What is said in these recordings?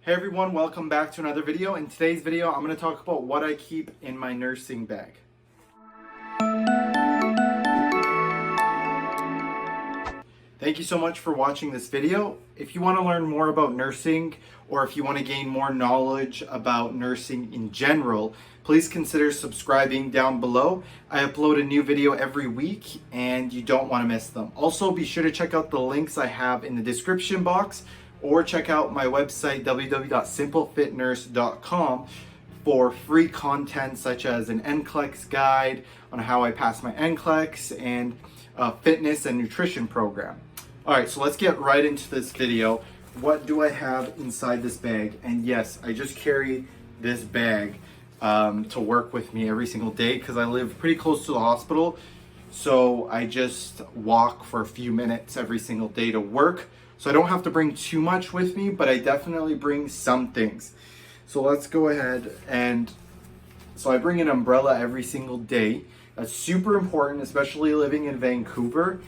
Hey everyone, welcome back to another video. In today's video, I'm going to talk about what I keep in my nursing bag. Thank you so much for watching this video. If you want to learn more about nursing, or if you want to gain more knowledge about nursing in general, please consider subscribing down below. I upload a new video every week and you don't want to miss them. Also, be sure to check out the links I have in the description box, or check out my website www.simplefitnurse.com for free content such as an NCLEX guide on how I pass my NCLEX and a fitness and nutrition program. Alright, so let's get right into this video. What do I have inside this bag? And yes, I just carry this bag to work with me every single day because I live pretty close to the hospital. So I just walk for a few minutes every single day to work. So I don't have to bring too much with me, but I definitely bring some things. So let's go ahead and, so I bring an umbrella every single day. That's super important, especially living in Vancouver.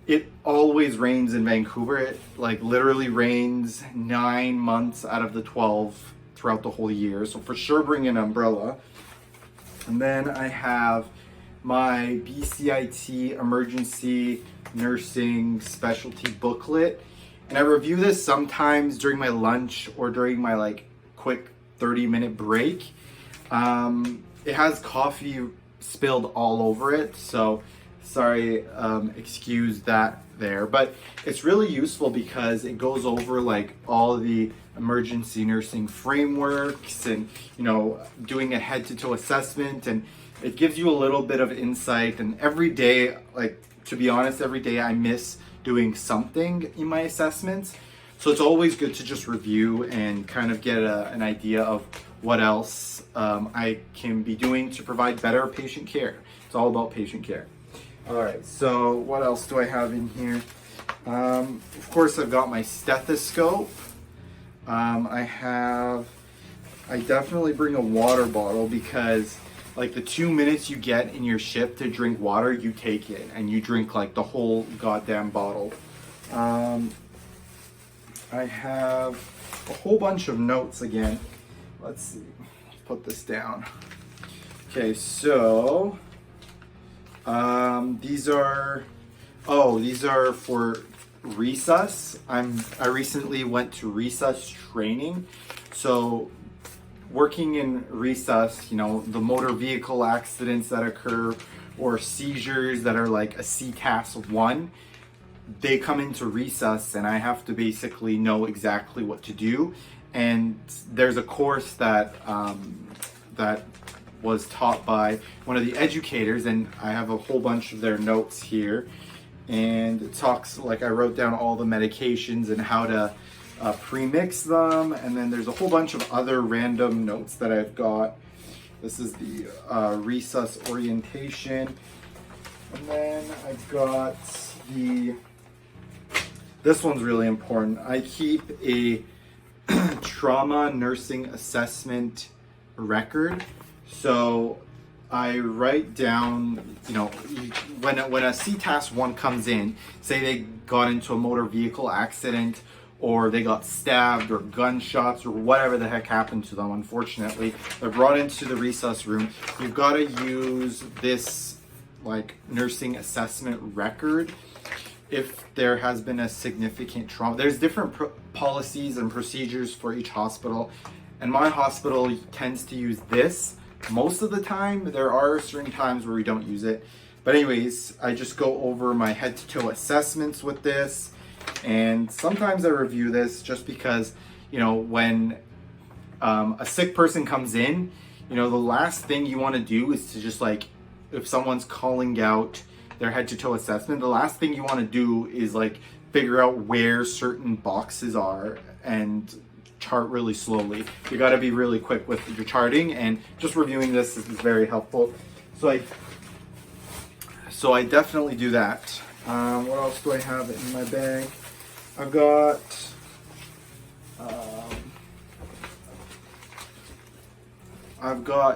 It always rains in Vancouver. It like literally rains 9 months out of the 12 throughout the whole year. So for sure bring an umbrella. And then I have my Bcit emergency nursing specialty booklet. And I review this sometimes during my lunch or during my like quick 30-minute break. It has coffee spilled all over it, so sorry, excuse that there. But it's really useful because it goes over like all the emergency nursing frameworks and, you know, doing a head-to-toe assessment, and it gives you a little bit of insight. And every day, like to be honest, every day I miss doing something in my assessments. So it's always good to just review and kind of get an idea of what else I can be doing to provide better patient care. It's all about patient care. All right, so what else do I have in here? Of course, I've got my stethoscope. I definitely bring a water bottle because like the 2 minutes you get in your shift to drink water, you take it and you drink like the whole goddamn bottle. I have a whole bunch of notes again. Let's see, let's put this down. Okay, so these are for resus. I recently went to resus training. So working in resus, you know, the motor vehicle accidents that occur or seizures that are like a CTAS 1, they come into resus and I have to basically know exactly what to do. And there's a course that that was taught by one of the educators, and I have a whole bunch of their notes here. And it talks, like I wrote down all the medications and how to pre-mix them, and then there's a whole bunch of other random notes that I've got. This is the resus orientation, and then I've got this one's really important. I keep a trauma nursing assessment record. So I write down, you know, when a CTAS 1 comes in, say they got into a motor vehicle accident, or they got stabbed or gunshots or whatever the heck happened to them, unfortunately. They're brought into the resus room. You've got to use this like nursing assessment record if there has been a significant trauma. There's different policies and procedures for each hospital, and my hospital tends to use this most of the time. There are certain times where we don't use it. But anyways, I just go over my head-to-toe assessments with this. And sometimes I review this just because, you know, when a sick person comes in, you know, the last thing you want to do is to just like, if someone's calling out their head-to-toe assessment, the last thing you want to do is like figure out where certain boxes are and chart really slowly. You got to be really quick with your charting, and just reviewing this is very helpful. So I definitely do that. What else do I have in my bag? I've got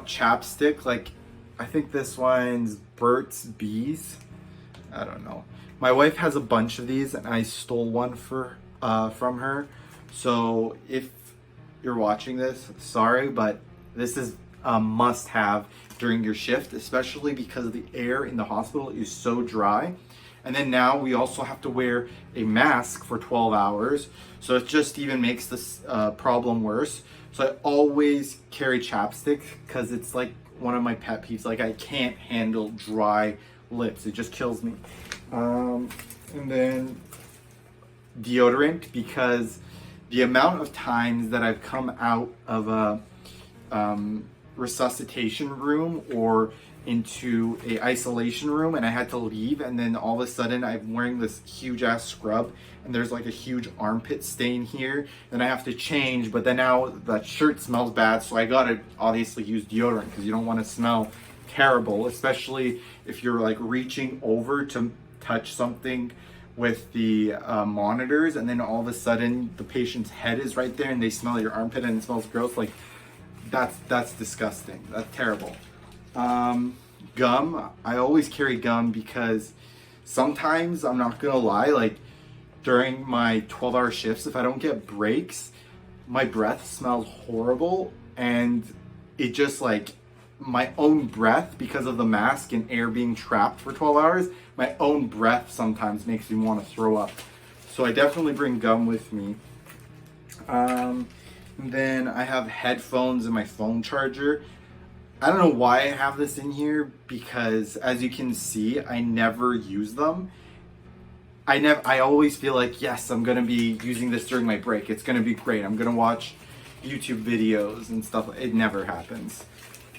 Chapstick. Like, I think this one's Burt's Bees. I don't know. My wife has a bunch of these, and I stole one from her. So if you're watching this, sorry, but this is a must-have during your shift, especially because the air in the hospital is so dry. And then now we also have to wear a mask for 12 hours. So it just even makes this problem worse. So I always carry chapstick because it's like one of my pet peeves. Like, I can't handle dry lips. It just kills me. And then deodorant, because the amount of times that I've come out of a resuscitation room or into a isolation room and I had to leave, and then all of a sudden I'm wearing this huge ass scrub and there's like a huge armpit stain here, and I have to change, but then now that shirt smells bad, so I gotta obviously use deodorant because you don't want to smell terrible, especially if you're like reaching over to touch something with the monitors, and then all of a sudden the patient's head is right there and they smell your armpit and it smells gross. Like, that's disgusting. That's terrible. Gum, I always carry gum because sometimes, I'm not gonna lie, like during my 12-hour shifts, if I don't get breaks, my breath smells horrible, and it just like my own breath, because of the mask and air being trapped for 12 hours, my own breath sometimes makes me want to throw up. So I definitely bring gum with me. Then I have headphones and my phone charger. I don't know why I have this in here, because as you can see, I never use them. I always feel like, yes, I'm gonna be using this during my break. It's gonna be great. I'm gonna watch YouTube videos and stuff. It never happens.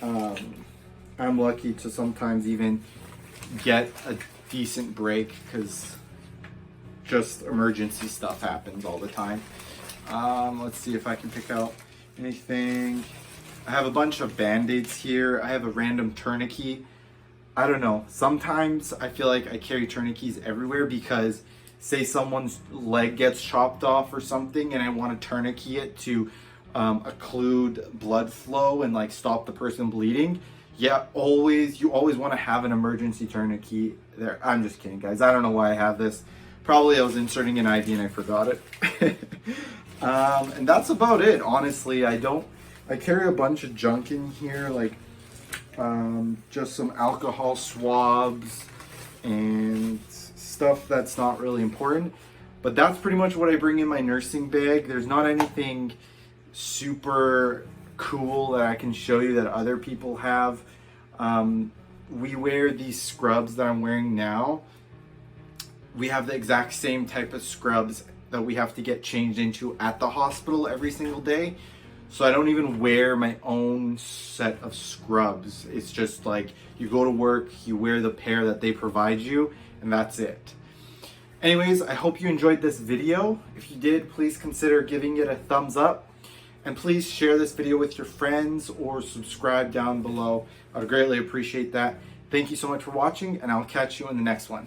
I'm lucky to sometimes even get a decent break because just emergency stuff happens all the time. Let's see if I can pick out anything. I have a bunch of band-aids here. I have a random tourniquet. I don't know. Sometimes I feel like I carry tourniquets everywhere because say someone's leg gets chopped off or something and I want to tourniquet it to occlude blood flow and like stop the person bleeding. Yeah, you always want to have an emergency tourniquet there. I'm just kidding, guys. I don't know why I have this. Probably I was inserting an IV and I forgot it. And that's about it, honestly. I carry a bunch of junk in here, like just some alcohol swabs and stuff that's not really important. But that's pretty much what I bring in my nursing bag. There's not anything super cool that I can show you that other people have. We wear these scrubs that I'm wearing now. We have the exact same type of scrubs that we have to get changed into at the hospital every single day. So I don't even wear my own set of scrubs. It's just like you go to work, you wear the pair that they provide you, and that's it. Anyways, I hope you enjoyed this video. If you did, please consider giving it a thumbs up. And please share this video with your friends or subscribe down below. I would greatly appreciate that. Thank you so much for watching, and I'll catch you in the next one.